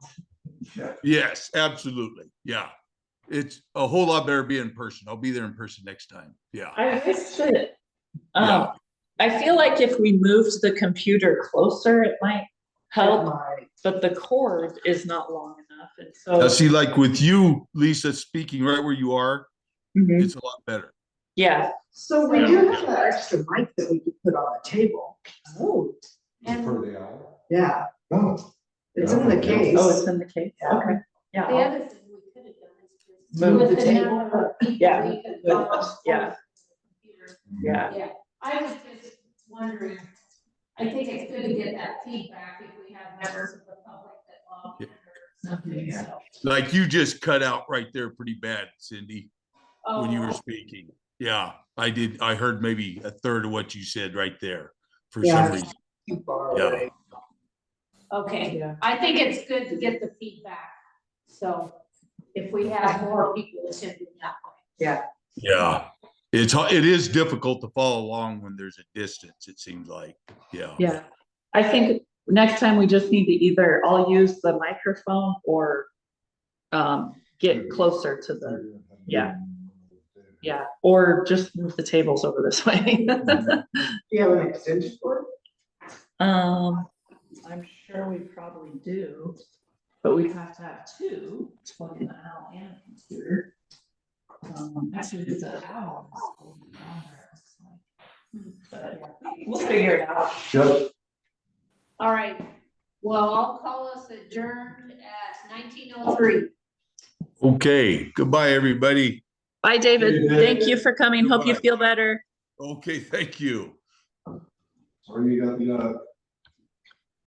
Yes, absolutely. Yeah. It's a whole lot better being in person. I'll be there in person next time. Yeah. I wish that, Yeah. I feel like if we moved the computer closer, it might help, Right. but the cord is not long enough, and Now, so. see, like with you, Lisa, speaking right where you are, Mhm. it's a lot better. Yeah. So we do have that extra mic that we could put on the table. Oh. And For the hour? Yeah, Oh. it's in the case. Oh, it's in the case, Yeah. okay, the yeah. other thing we could have done is just. Move with the table. number of people Yeah, we could with- talk yeah. on the computer. Yeah, Yeah, I was just wondering, I think it's good to get that feedback if we have members of the public that log in or something, Yeah. so. Like you just cut out right there pretty bad, Cindy, when you were Oh, speaking. Yeah, I did. I heard maybe a third of what you said right there for Yeah. some reason. Too far Yeah. away. okay, Yeah. I think it's good to get the feedback, so if we have more people attending that way. Yeah. Yeah. It is difficult to follow along when there's a distance, it seems like. Yeah. yeah. I think next time we just need to either all use the microphone or get closer to the, yeah, or just move the tables over this way. Do you have an extension cord? I'm sure we probably do, but we have to have two, plug in the Al and a computer. Actually, it's a Al. But we'll figure it out. Yep. All right, well, I'll call us adjourned at 19:03. Okay, goodbye, everybody. Bye, David. Hey, Thank you for coming. Hope you Goodbye. feel better. Okay, thank you. Sorry, you got